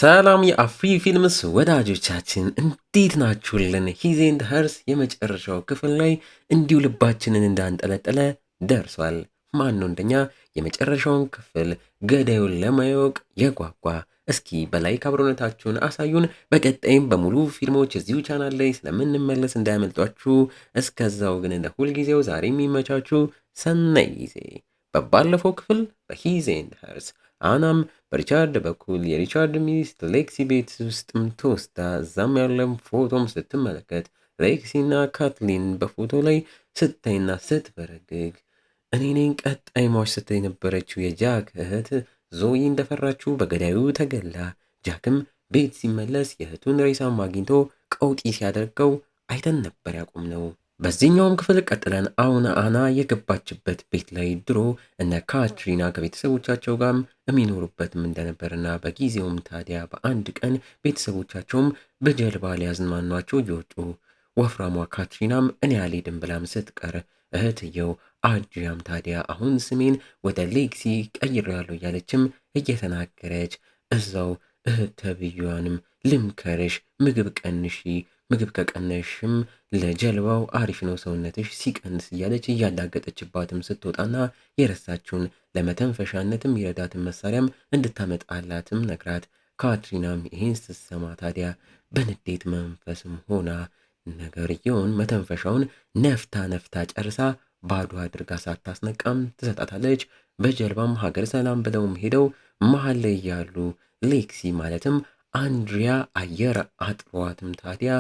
ሰላም የአፍሪ ፊልምስ ወዳጆቻችን እንዴት ናችሁልን? ሂዝ ኤንድ ኸርስ የመጨረሻው ክፍል ላይ እንዲሁ ልባችንን እንዳንጠለጠለ ደርሷል። ማን ነው እንደኛ የመጨረሻውን ክፍል ገዳዩን ለማወቅ የጓጓ? እስኪ በላይክ አብሮነታችሁን አሳዩን። በቀጣይም በሙሉ ፊልሞች እዚሁ ቻናል ላይ ስለምንመለስ እንዳያመልጧችሁ። እስከዛው ግን እንደ ሁልጊዜው ዛሬ የሚመቻችሁ ሰናይ ጊዜ። በባለፈው ክፍል በሂዝ ኤንድ ኸርስ አናም በሪቻርድ በኩል የሪቻርድ ሚስት ሌክሲ ቤት ውስጥም ተወስዳ እዛም ያለም ፎቶም ስትመለከት ሌክሲና ካትሊን በፎቶ ላይ ስታይና ስትበረግግ እኔን ቀጣይ ሟች ስትል የነበረችው የጃክ እህት ዞይ እንደፈራችው በገዳዩ ተገላ። ጃክም ቤት ሲመለስ የእህቱን ሬሳም አግኝቶ ቀውጢ ሲያደርገው አይተን ነበር ያቆም ነው። በዚህኛውም ክፍል ቀጥለን አሁን አና የገባችበት ቤት ላይ ድሮ እነ ካትሪና ከቤተሰቦቻቸው ጋርም የሚኖሩበትም እንደነበርና በጊዜውም ታዲያ በአንድ ቀን ቤተሰቦቻቸውም በጀልባ ሊያዝናኗቸው እየወጡ ወፍራሟ ካትሪናም እኔ አልሄድም ብላም ስትቀር እህትየው አድሪያም ታዲያ አሁን ስሜን ወደ ሌክሲ ቀይሬያለሁ እያለችም እየተናገረች እዛው እህት ተብያዋንም ልምከርሽ፣ ምግብ ቀንሺ፣ ምግብ ከቀነሽም ለጀልባው አሪፍ ነው ሰውነትሽ ሲቀንስ እያለች እያላገጠችባትም ስትወጣና የረሳችውን ለመተንፈሻነትም ይረዳትን መሳሪያም እንድታመጣላትም ነግራት ካትሪናም ይህን ስትሰማ ታዲያ በንዴት መንፈስም ሆና ነገርየውን መተንፈሻውን ነፍታ ጨርሳ ባዶ አድርጋ ሳታስነቃም ትሰጣታለች። በጀልባም ሀገር ሰላም ብለውም ሄደው መሀል ላይ ያሉ ሌክሲ ማለትም አንድሪያ አየር አጥሯትም ታዲያ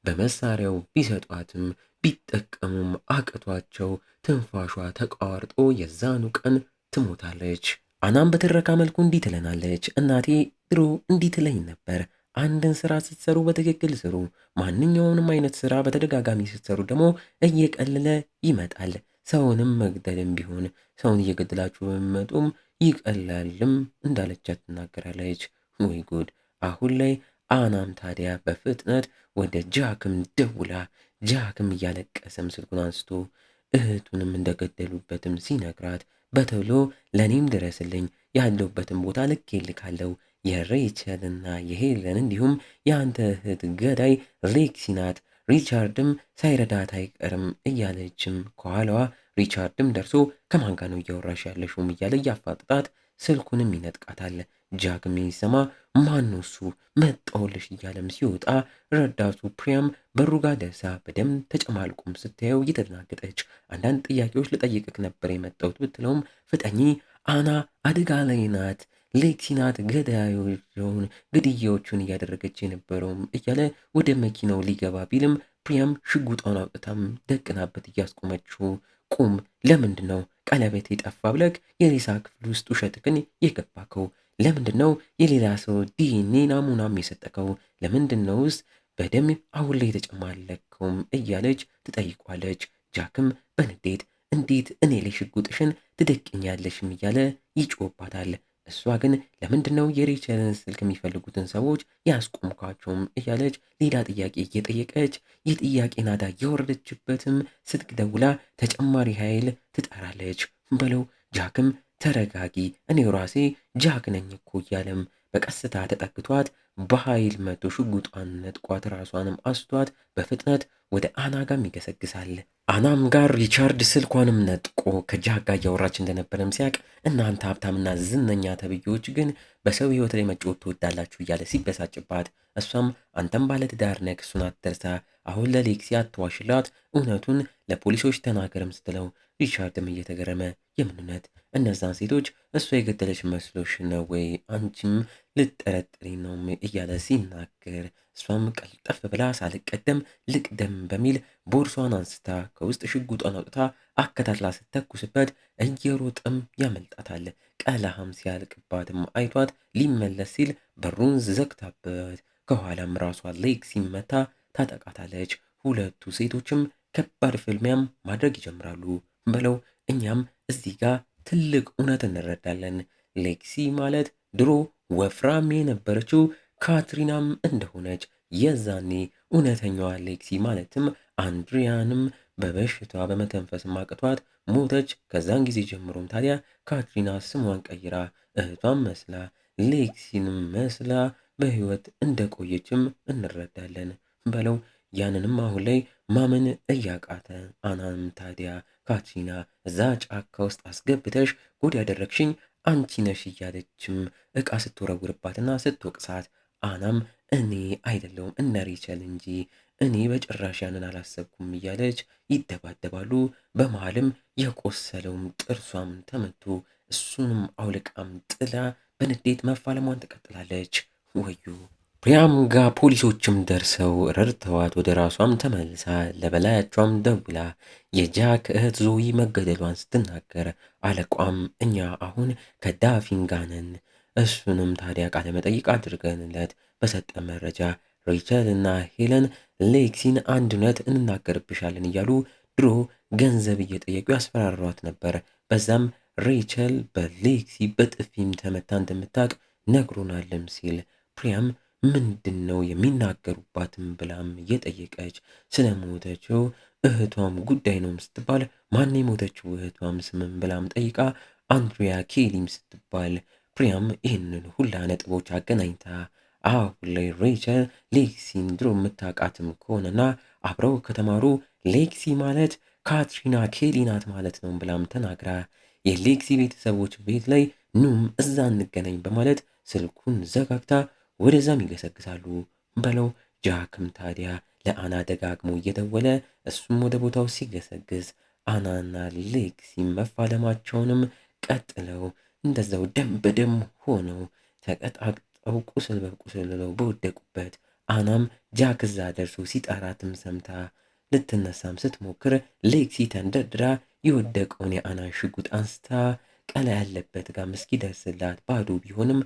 በመሳሪያው ቢሰጧትም ቢጠቀሙም አቅቷቸው ትንፋሿ ተቋርጦ የዛኑ ቀን ትሞታለች። አናም በትረካ መልኩ እንዲህ ትለናለች። እናቴ ድሮ እንዲህ ትለኝ ነበር፣ አንድን ስራ ስትሰሩ በትክክል ስሩ። ማንኛውንም አይነት ስራ በተደጋጋሚ ስትሰሩ ደግሞ እየቀለለ ይመጣል። ሰውንም መግደልም ቢሆን ሰውን እየገደላችሁ በሚመጡም ይቀላልም እንዳለቻት ትናገራለች። ወይ ጉድ! አሁን ላይ አናም ታዲያ በፍጥነት ወደ ጃክም ደውላ ጃክም እያለቀሰም ስልኩን አንስቶ እህቱንም እንደገደሉበትም ሲነግራት በቶሎ ለእኔም ድረስልኝ ያለሁበትን ቦታ ልኬልካለሁ የሬቸልና የሄለን እንዲሁም የአንተ እህት ገዳይ ሌክሲ ናት፣ ሪቻርድም ሳይረዳት አይቀርም እያለችም ከኋላዋ ሪቻርድም ደርሶ ከማን ጋር ነው እያወራሽ ያለሽውም እያለ እያፋጥጣት ስልኩንም ይነጥቃታል። ጃክም የሚሰማ ማነው እሱ መጣሁልሽ እያለም ሲወጣ ረዳቱ ፕሪያም በሩ ጋር ደርሳ በደም ተጨማልቁም ስታየው እየተደናገጠች አንዳንድ ጥያቄዎች ልጠይቅክ ነበር የመጣሁት ብትለውም ፍጠኚ፣ አና አደጋ ላይ ናት፣ ሌክሲ ናት ገዳዮቹን ግድያዎቹን እያደረገች የነበረውም እያለ ወደ መኪናው ሊገባ ቢልም ፕሪያም ሽጉጧን አውጥታም ደቅናበት እያስቆመችው ቁም፣ ለምንድን ነው ቀለበት የጠፋ ብለክ የሬሳ ክፍል ውስጥ ውሸትክን የገባከው? ለምንድን ነው የሌላ ሰው ዲኤንኤ ናሙናም የሰጠከው? ለምንድን ነውስ በደም አሁን ላይ የተጨማለከውም እያለች ትጠይቋለች። ጃክም በንዴት እንዴት እኔ ላይ ሽጉጥሽን ትደቅኛለሽም እያለ ይጮባታል። እሷ ግን ለምንድን ነው የሬቸልን ስልክ የሚፈልጉትን ሰዎች ያስቆምኳቸውም እያለች ሌላ ጥያቄ እየጠየቀች የጥያቄ ናዳ የወረደችበትም ስልክ ደውላ ተጨማሪ ኃይል ትጠራለች። በለው ጃክም ተረጋጊ፣ እኔው ራሴ ጃክ ነኝ እኮ እያለም በቀስታ ተጠግቷት በኃይል መቶ ሽጉጧን ነጥቋት ራሷንም አስቷት በፍጥነት ወደ አና ጋም ይገሰግሳል። አናም ጋር ሪቻርድ ስልኳንም ነጥቆ ከጃክ ጋር እያወራች እንደነበረም ሲያቅ እናንተ ሀብታምና ዝነኛ ተብዬዎች ግን በሰው ህይወት ላይ መጫወት ትወዳላችሁ እያለ ሲበሳጭባት እሷም አንተም ባለትዳር ነህ እሱን አትርሳ፣ አሁን ለሌክሲ አትዋሽላት፣ እውነቱን ለፖሊሶች ተናገርም ስትለው ሪቻርድም እየተገረመ የምን እውነት? እነዛን ሴቶች እሷ የገደለች መስሎሽ ነው ወይ? አንቺም ልጠረጥሪ ነው እያለ ሲናገር እሷም ቀልጠፍ ብላ ሳልቀደም ልቅደም በሚል ቦርሷን አንስታ ከውስጥ ሽጉጧን አውጥታ አከታትላ ስተኩስበት እየሮጠም ያመልጣታል። ቀለሃም ሲያልቅባትም አይቷት ሊመለስ ሲል በሩን ዘግታበት ከኋላም ራሷ ሌክሲ ሲመታ ታጠቃታለች። ሁለቱ ሴቶችም ከባድ ፍልሚያም ማድረግ ይጀምራሉ። በለው እኛም እዚህ ጋር ትልቅ እውነት እንረዳለን። ሌክሲ ማለት ድሮ ወፍራም የነበረችው ካትሪናም እንደሆነች የዛኔ እውነተኛዋ ሌክሲ ማለትም አንድሪያንም በበሽታ በመተንፈስ ማቅቷት ሞተች። ከዛን ጊዜ ጀምሮም ታዲያ ካትሪና ስሟን ቀይራ እህቷን መስላ ሌክሲንም መስላ በህይወት እንደቆየችም እንረዳለን በለው። ያንንም አሁን ላይ ማመን እያቃተ አናም ታዲያ ካትሪና እዛ ጫካ ውስጥ አስገብተሽ ጉድ ያደረግሽኝ አንቺ ነሽ እያለችም እቃ ስትወረውርባትና ስትወቅሳት አናም እኔ አይደለሁም እነ ሬቸል እንጂ እኔ በጭራሽ ያንን አላሰብኩም እያለች ይደባደባሉ። በመሃልም የቆሰለውም ጥርሷም ተመቶ እሱንም አውልቃም ጥላ በንዴት መፋለሟን ትቀጥላለች። ወዩ ፕሪያም ጋር ፖሊሶችም ደርሰው ረድተዋት ወደ ራሷም ተመልሳ ለበላያቿም ደውላ የጃክ እህት ዞዊ መገደሏን ስትናገር አለቋም እኛ አሁን ከዳፊን ጋር ነን፣ እሱንም ታዲያ ቃለ መጠይቅ አድርገንለት በሰጠ መረጃ ሬቸል እና ሄለን ሌክሲን አንድ እውነት እንናገርብሻለን እያሉ ድሮ ገንዘብ እየጠየቁ ያስፈራሯት ነበር። በዛም ሬቸል በሌክሲ በጥፊም ተመታ እንደምታውቅ ነግሮናልም ሲል ፕሪያም ምንድን ነው የሚናገሩባትም ብላም እየጠየቀች ስለሞተችው እህቷም ጉዳይ ነው ስትባል ማን የሞተችው እህቷም ስምም ብላም ጠይቃ አንድሪያ ኬሊም ስትባል ፕሪያም ይህንን ሁላ ነጥቦች አገናኝታ አሁን ላይ ሬቸል ሌክሲን ድሮ የምታውቃትም ከሆነና አብረው ከተማሩ ሌክሲ ማለት ካትሪና ኬሊ ናት ማለት ነው ብላም ተናግራ የሌክሲ ቤተሰቦች ቤት ላይ ኑም እዛ እንገናኝ በማለት ስልኩን ዘጋግታ ወደዛም ይገሰግሳሉ በለው። ጃክም ታዲያ ለአና ደጋግሞ እየደወለ እሱም ወደ ቦታው ሲገሰግስ አናና ሌክሲ መፋለማቸውንም ቀጥለው እንደዛው ደም በደም ሆነው ተቀጣቅጠው ቁስል በቁስል ብለው በወደቁበት አናም ጃክ እዛ ደርሶ ሲጠራትም ሰምታ ልትነሳም ስትሞክር ሌክሲ ተንደርድራ የወደቀውን የአናን ሽጉጥ አንስታ ቀላ ያለበት ጋር እስኪደርስላት ባዶ ቢሆንም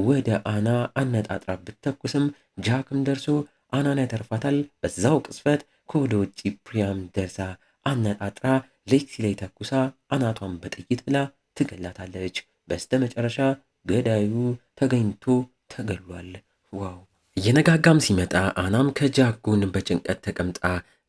ወደ አና አነጣጥራ ብትተኩስም ጃክም ደርሶ አናን ያተርፋታል። በዛው ቅጽበት ከወደ ውጭ ፕሪያም ደርሳ አነጣጥራ ሌክሲ ላይ ተኩሳ አናቷን በጥይት ብላ ትገላታለች። በስተ መጨረሻ ገዳዩ ተገኝቶ ተገሏል። ዋው! እየነጋጋም ሲመጣ አናም ከጃክ ጎን በጭንቀት ተቀምጣ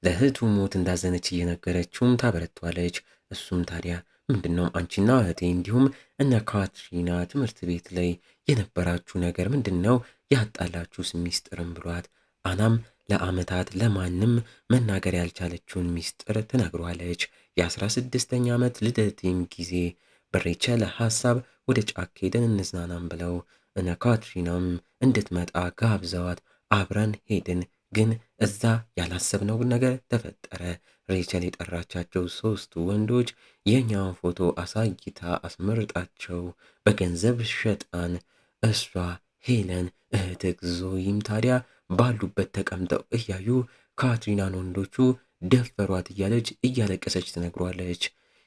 ለእህቱ ሞት እንዳዘነች እየነገረችውም ታበረቷለች። እሱም ታዲያ ምንድነው አንቺና እህቴ እንዲሁም እነ ካትሪና ትምህርት ቤት ላይ የነበራችሁ ነገር ምንድነው ያጣላችሁስ ሚስጥርም ብሏት አናም ለአመታት ለማንም መናገር ያልቻለችውን ሚስጥር ትነግሯለች። የ16ኛ ዓመት ልደቴም ጊዜ በሬቸል ሐሳብ ወደ ጫካ ሄደን እንዝናናም ብለው እነ ካትሪናም እንድትመጣ ጋብዘዋት አብረን ሄድን። ግን እዛ ያላሰብነው ነገር ተፈጠረ። ሬቸል የጠራቻቸው 3 ወንዶች የኛውን ፎቶ አሳይታ አስመርጣቸው በገንዘብ ሸጣን። እሷ ሄለን እህትህ ዞይም ታዲያ ባሉበት ተቀምጠው እያዩ ካትሪናን ወንዶቹ ደፈሯት እያለች እያለቀሰች ትነግሯለች።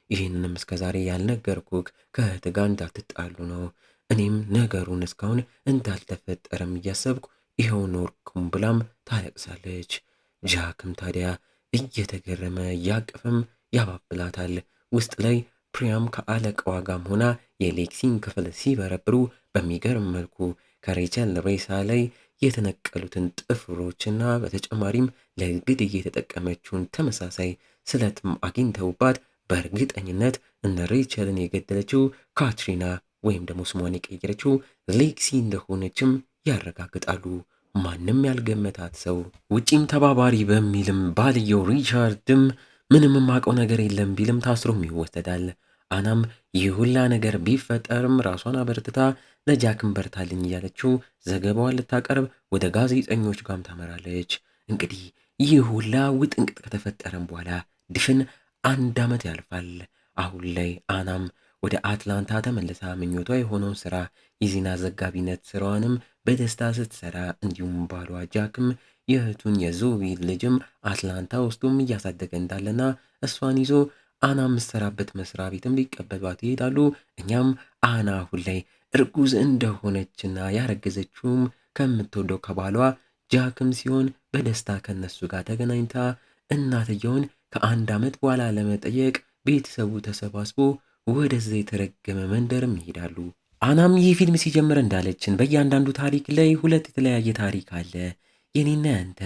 ይህንንም እስከዛሬ ያልነገርኩክ ከእህት ጋር እንዳትጣሉ ነው። እኔም ነገሩን እስካሁን እንዳልተፈጠረም እያሰብኩ ይኸው ኖርኩም ብላም ታለቅሳለች። ጃክም ታዲያ እየተገረመ ያቅፍም ያባብላታል። ውስጥ ላይ ፕሪያም ከአለቃዋ ጋርም ሆና የሌክሲን ክፍል ሲበረብሩ በሚገርም መልኩ ከሬቸል ሬሳ ላይ የተነቀሉትን ጥፍሮችና በተጨማሪም ለግድያ የተጠቀመችውን ተመሳሳይ ስለትም አግኝተውባት በእርግጠኝነት እነ ሬቸልን የገደለችው ካትሪና ወይም ደግሞ ስሟን የቀየረችው ሌክሲ እንደሆነችም ያረጋግጣሉ። ማንም ያልገመታት ሰው ውጪም ተባባሪ በሚልም ባልየው ሪቻርድም ምንም የማውቀው ነገር የለም ቢልም ታስሮም ይወሰዳል። አናም ይህ ሁላ ነገር ቢፈጠርም ራሷን አበርትታ ለጃክም በርታልኝ እያለችው ዘገባዋን ልታቀርብ ወደ ጋዜጠኞች ጋም ታመራለች። እንግዲህ ይህ ሁላ ውጥንቅጥ ከተፈጠረም በኋላ ድፍን 1 ዓመት ያልፋል። አሁን ላይ አናም ወደ አትላንታ ተመልሳ ምኞቷ የሆነውን ስራ የዜና ዘጋቢነት ስራዋንም በደስታ ስትሰራ እንዲሁም ባሏ ጃክም የእህቱን የዞዊ ልጅም አትላንታ ውስጡም እያሳደገ እንዳለና እሷን ይዞ አና የምትሰራበት መስሪያ ቤትም ሊቀበሏት ይሄዳሉ። እኛም አና አሁን ላይ እርጉዝ እንደሆነችና ያረገዘችውም ከምትወደው ከባሏ ጃክም ሲሆን በደስታ ከነሱ ጋር ተገናኝታ እናትየውን ከ1 ዓመት በኋላ ለመጠየቅ ቤተሰቡ ተሰባስቦ ወደዚህ የተረገመ መንደርም ይሄዳሉ። አናም ይህ ፊልም ሲጀምር እንዳለችን በእያንዳንዱ ታሪክ ላይ 2 የተለያየ ታሪክ አለ። የኔና ያንተ፣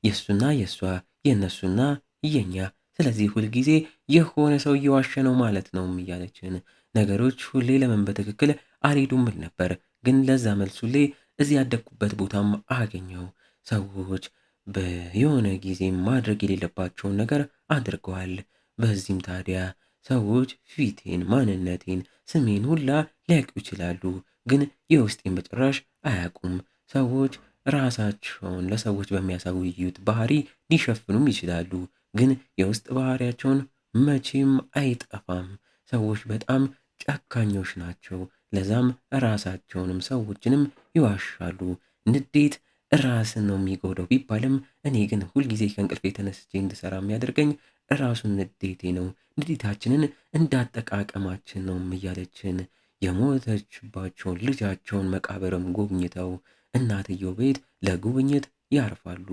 የእሱና የእሷ፣ የእነሱና የኛ። ስለዚህ ሁልጊዜ የሆነ ሰው እየዋሸ ነው ማለት ነው እያለችን ነገሮች ሁሌ ለምን በትክክል አልሄዱም ብል ነበር። ግን ለዛ መልስ ሁሌ እዚህ ያደግኩበት ቦታም አገኘው። ሰዎች በየሆነ ጊዜ ማድረግ የሌለባቸውን ነገር አድርገዋል። በዚህም ታዲያ ሰዎች ፊቴን፣ ማንነቴን፣ ስሜን ሁላ ሊያውቁ ይችላሉ፣ ግን የውስጤን በጭራሽ አያውቁም። ሰዎች ራሳቸውን ለሰዎች በሚያሳዩት ባህሪ ሊሸፍኑም ይችላሉ፣ ግን የውስጥ ባህሪያቸውን መቼም አይጠፋም። ሰዎች በጣም ጨካኞች ናቸው። ለዛም ራሳቸውንም ሰዎችንም ይዋሻሉ። ንዴት ራስን ነው የሚጎዳው ቢባልም እኔ ግን ሁልጊዜ ከእንቅልፌ ተነስቼ እንድሰራ የሚያደርገኝ ራሱን ንዴቴ ነው። ንዴታችንን እንዳጠቃቀማችን ነው እያለችን የሞተችባቸውን ልጃቸውን መቃብርም ጎብኝተው እናትየው ቤት ለጉብኝት ያርፋሉ።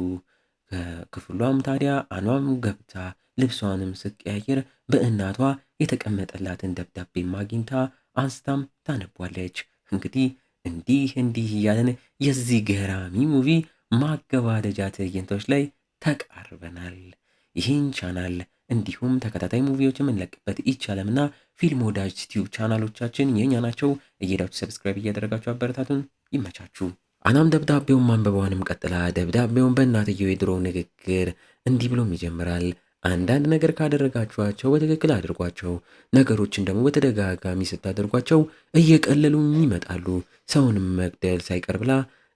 ከክፍሏም ታዲያ አኗም ገብታ ልብሷንም ስቀያየር በእናቷ የተቀመጠላትን ደብዳቤም አግኝታ አንስታም ታነቧለች። እንግዲህ እንዲህ እያለን የዚህ ገራሚ ሙቪ ማገባደጃ ትዕይንቶች ላይ ተቃርበናል። ይህን ቻናል እንዲሁም ተከታታይ ሙቪዎች የምንለቅበት ይቻለምና ፊልም ወዳጅ ቲዩብ ቻናሎቻችን የኛ ናቸው። እየሄዳችሁ ሰብስክራይብ እያደረጋችሁ አበረታቱን። ይመቻችሁ። አናም ደብዳቤውን ማንበቧንም ቀጥላ ደብዳቤውን በእናትየው የድሮ ንግግር እንዲህ ብሎም ይጀምራል። አንዳንድ ነገር ካደረጋችኋቸው በትክክል አድርጓቸው። ነገሮችን ደግሞ በተደጋጋሚ ስታደርጓቸው እየቀለሉም ይመጣሉ። ሰውንም መግደል ሳይቀር ብላ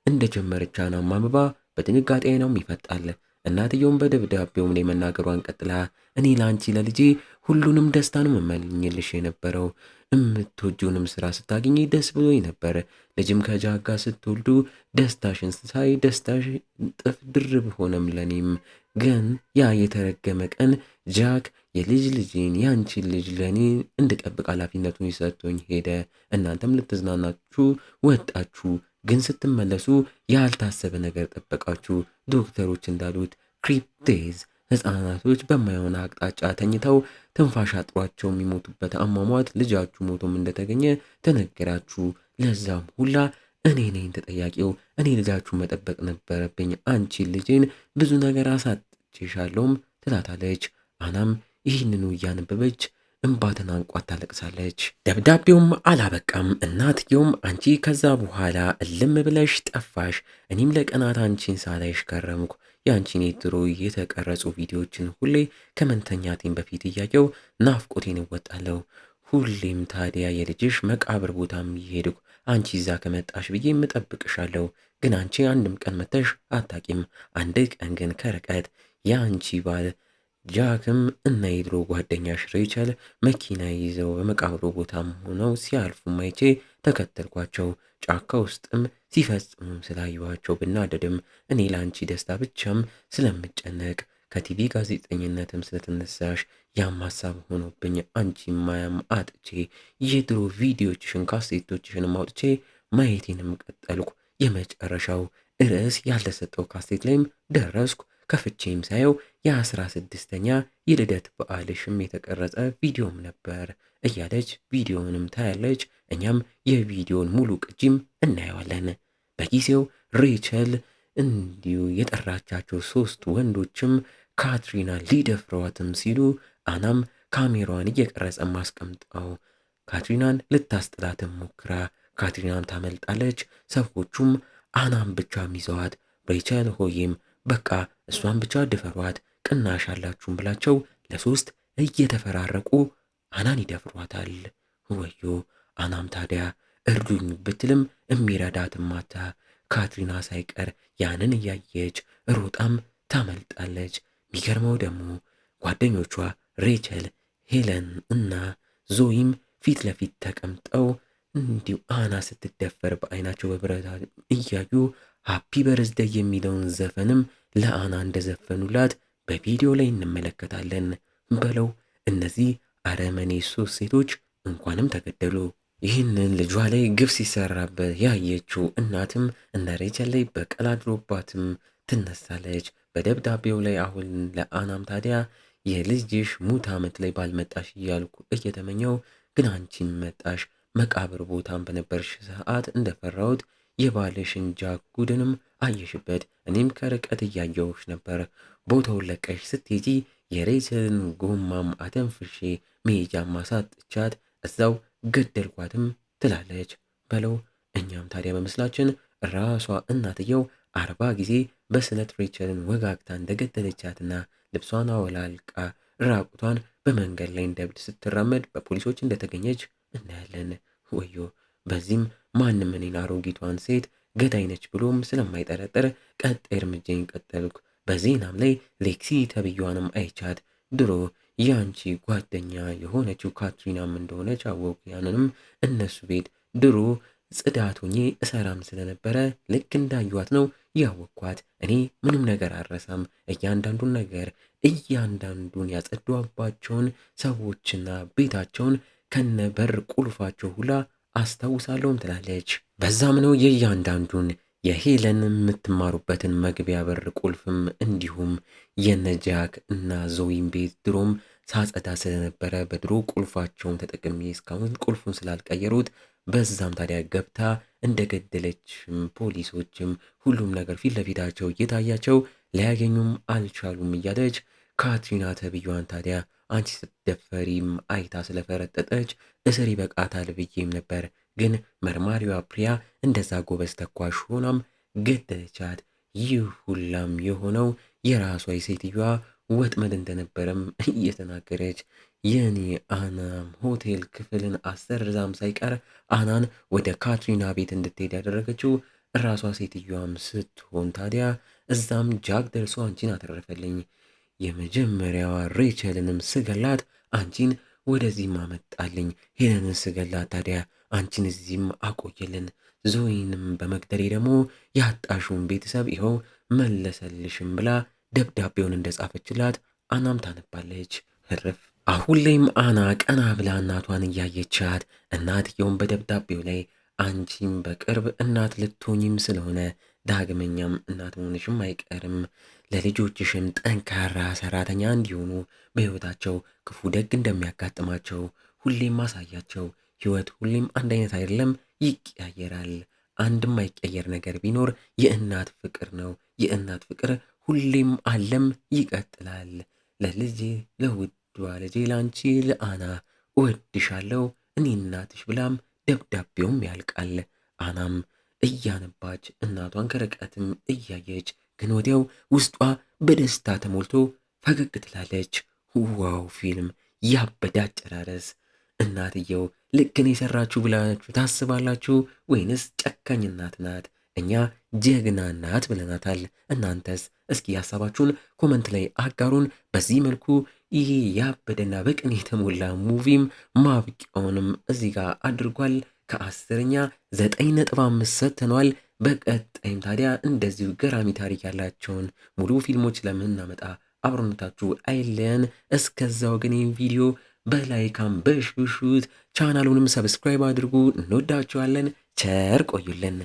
እንደጀመረች አናም ማንበባ በድንጋጤ ነውም ይፈጣል። እናትየውም በደብዳቤውም ላይ መናገሯን ቀጥላ እኔ ለአንቺ ለልጄ ሁሉንም ደስታ ነው የምመኝልሽ የነበረው። የምትወጂውንም ስራ ስታገኝ ደስ ብሎኝ ነበር። ልጅም ከጃጋ ስትወልዱ ደስታሽን ሳይ ደስታሽ እጥፍ ድርብ ሆነም ለኔም። ግን ያ የተረገመ ቀን ጃክ የልጅ ልጄን ያንቺን ልጅ ለኔ እንድጠብቅ ኃላፊነቱን ይሰጥቶኝ ሄደ። እናንተም ልትዝናናችሁ ወጣችሁ፣ ግን ስትመለሱ ያልታሰበ ነገር ጠበቃችሁ። ዶክተሮች እንዳሉት ክሪፕቴዝ ህፃናቶች በማይሆን አቅጣጫ ተኝተው ትንፋሽ አጥሯቸው የሚሞቱበት አሟሟት ልጃችሁ ሞቶም እንደተገኘ ተነገራችሁ። ለዛም ሁላ እኔ ነኝ ተጠያቂው። እኔ ልጃችሁ መጠበቅ ነበረብኝ። አንቺን ልጄን ብዙ ነገር አሳጥቼሻለሁም ትላታለች። አናም ይህንኑ እያነበበች እንባትን አንቋት ታለቅሳለች። ደብዳቤውም አላበቃም። እናትየውም አንቺ ከዛ በኋላ እልም ብለሽ ጠፋሽ። እኔም ለቀናት አንቺን ሳላይሽ ከረምኩ። የአንቺን የድሮ የተቀረጹ ቪዲዮዎችን ሁሌ ከመንተኛቴን በፊት እያየው ናፍቆቴን እወጣለሁ። ሁሌም ታዲያ የልጅሽ መቃብር ቦታም እየሄድኩ አንቺ እዛ ከመጣሽ ብዬ የምጠብቅሻለሁ። ግን አንቺ አንድም ቀን መተሽ አታቂም። አንድ ቀን ግን ከርቀት የአንቺ ባል ጃክም እና የድሮ ጓደኛሽ ሬቸል መኪና ይዘው በመቃብሩ ቦታም ሆነው ሲያልፉም አይቼ ተከተልኳቸው። ጫካ ውስጥም ሲፈጽሙም ስላየኋቸው ብናደድም እኔ ለአንቺ ደስታ ብቻም ስለምጨነቅ ከቲቪ ጋዜጠኝነትም ስለተነሳሽ ያም ሀሳብ ሆኖብኝ አንቺ ማያም አጥቼ የድሮ ቪዲዮችሽን ካሴቶችሽንም አውጥቼ ማየቴንም ቀጠልኩ። የመጨረሻው ርዕስ ያልተሰጠው ካሴት ላይም ደረስኩ። ከፍቼም ሳየው የ16ኛ የልደት በዓልሽም የተቀረጸ ቪዲዮም ነበር እያለች ቪዲዮንም ታያለች። እኛም የቪዲዮን ሙሉ ቅጂም እናየዋለን። በጊዜው ሬቸል እንዲሁ የጠራቻቸው 3 ወንዶችም ካትሪና ሊደፍሯትም ሲሉ አናም ካሜራዋን እየቀረጸ ማስቀምጠው ካትሪናን ልታስጥላትም ሞክራ ካትሪናም ታመልጣለች። ሰዎቹም አናም ብቻም ይዘዋት ሬቸል ሆይም በቃ እሷን ብቻ ድፈሯት ቅናሽ አላችሁም ብላቸው ለ3 እየተፈራረቁ አናን ይደፍሯታል። ወዮ አናም ታዲያ እርዱኝ ብትልም የሚረዳትም ማታ ካትሪና ሳይቀር ያንን እያየች ሮጣም ታመልጣለች። የሚገርመው ደግሞ ጓደኞቿ ሬቸል፣ ሄለን እና ዞይም ፊት ለፊት ተቀምጠው እንዲሁ አና ስትደፈር በአይናቸው በብረታ እያዩ ሃፒ በርዝደይ የሚለውን ዘፈንም ለአና እንደዘፈኑላት በቪዲዮ ላይ እንመለከታለን። በለው እነዚህ አረመኔ 3 ሴቶች እንኳንም ተገደሉ። ይህንን ልጇ ላይ ግፍ ሲሰራበት ያየችው እናትም እነ ሬቸል ላይ በቀል አድሮባትም ትነሳለች። በደብዳቤው ላይ አሁን ለአናም ታዲያ የልጅሽ ሙት ዓመት ላይ ባልመጣሽ እያልኩ እየተመኘው ግን አንቺም መጣሽ። መቃብር ቦታም በነበርሽ ሰዓት እንደፈራሁት የባልሽን ጃክ ጉድንም አየሽበት። እኔም ከርቀት እያየሁሽ ነበር። ቦታውን ለቀሽ ስትሄጂ የሬቸልን ጎማም አተንፍሼ መሄጃም ማሳጥቻት እዛው ገደልኳትም ትላለች። በለው እኛም ታዲያ በምስላችን ራሷ እናትየው 40 ጊዜ በስለት ሬቸልን ወጋግታ እንደገደለቻትና ልብሷን አወላልቃ ራቁቷን በመንገድ ላይ እንደ እብድ ስትራመድ በፖሊሶች እንደተገኘች እናያለን። ወዮ! በዚህም ማንም እኔን አሮጊቷን ሴት ገዳይ ነች ብሎም ስለማይጠረጥር ቀጣይ እርምጃዬን ቀጠልኩ። በዜናም ላይ ሌክሲ ተብያዋንም አይቻት ድሮ የአንቺ ጓደኛ የሆነችው ካትሪናም እንደሆነች አወቁ። ያንንም እነሱ ቤት ድሮ ጽዳት ሆኜ እሰራም ስለነበረ ልክ እንዳዩዋት ነው ያወቅኳት። እኔ ምንም ነገር አልረሳም። እያንዳንዱን ነገር እያንዳንዱን ያጸዷባቸውን ሰዎችና ቤታቸውን ከነ በር ቁልፋቸው ሁላ አስታውሳለሁም ትላለች። በዛም ነው የእያንዳንዱን የሄለን የምትማሩበትን መግቢያ በር ቁልፍም እንዲሁም የነጃክ እና ዞዊን ቤት ድሮም ሳጸዳ ስለነበረ በድሮ ቁልፋቸውን ተጠቅሜ እስካሁን ቁልፉን ስላልቀየሩት በዛም ታዲያ ገብታ እንደገደለችም ፖሊሶችም ሁሉም ነገር ፊት ለፊታቸው እየታያቸው ሊያገኙም አልቻሉም እያለች ካትሪና ተብያዋን ታዲያ አንቺ ስትደፈሪም አይታ ስለፈረጠጠች እስር ይበቃታል ብዬም ነበር። ግን መርማሪዋ ፕሪያ እንደዛ ጎበዝ ተኳሽ ሆናም ገደለቻት። ይህ ሁላም የሆነው የራሷ የሴትዮዋ ወጥመድ እንደነበረም እየተናገረች የኔ አናም ሆቴል ክፍልን አሰርዛም ሳይቀር አናን ወደ ካትሪና ቤት እንድትሄድ ያደረገችው ራሷ ሴትዮዋም ስትሆን ታዲያ እዛም ጃክ ደርሶ አንቺን አተረፈልኝ። የመጀመሪያዋ ሬቸልንም ስገላት አንቺን ወደዚህም አመጣልኝ። ሄለንን ስገላት ታዲያ አንቺን እዚህም አቆየልን። ዞይንም በመግደሌ ደግሞ ያጣሽውን ቤተሰብ ይኸው መለሰልሽም ብላ ደብዳቤውን እንደጻፈችላት አናም ታነባለች። ህርፍ አሁን ላይም አና ቀና ብላ እናቷን እያየቻት እናትየውን በደብዳቤው ላይ አንቺም በቅርብ እናት ልትሆኝም ስለሆነ ዳግመኛም እናት መሆንሽም አይቀርም፣ ለልጆችሽም ጠንካራ ሰራተኛ እንዲሆኑ በህይወታቸው ክፉ ደግ እንደሚያጋጥማቸው ሁሌም ማሳያቸው። ህይወት ሁሌም አንድ አይነት አይደለም፣ ይቀያየራል። አንድም አይቀየር ነገር ቢኖር የእናት ፍቅር ነው። የእናት ፍቅር ሁሌም አለም ይቀጥላል። ለልጄ ለውዷ ልጄ ላንቺ ለአና እወድሻለሁ እኔ እናትሽ ብላም ደብዳቤውም ያልቃል። አናም እያነባች እናቷን ከርቀትም እያየች ግን ወዲያው ውስጧ በደስታ ተሞልቶ ፈገግ ትላለች። ዋው ፊልም ያበደ አጨራረስ። እናትየው ልክን የሰራችሁ ብላችሁ ታስባላችሁ ወይንስ ጨካኝ እናት ናት? እኛ ጀግና ናት ብለናታል። እናንተስ እስኪ ሀሳባችሁን ኮመንት ላይ አጋሩን። በዚህ መልኩ ይሄ ያበደና በቅን የተሞላ ሙቪም ማብቂያውንም እዚህ ጋር አድርጓል። ከ10ኛ 9.5 ሰጥተነዋል። በቀጣይም ታዲያ እንደዚሁ ገራሚ ታሪክ ያላቸውን ሙሉ ፊልሞች ለምናመጣ አብሮነታችሁ አይለየን። እስከዛው ግን ይህን ቪዲዮ በላይካም በሽብሹት ቻናሉንም ሰብስክራይብ አድርጉ። እንወዳችኋለን። ቸር ቆዩልን።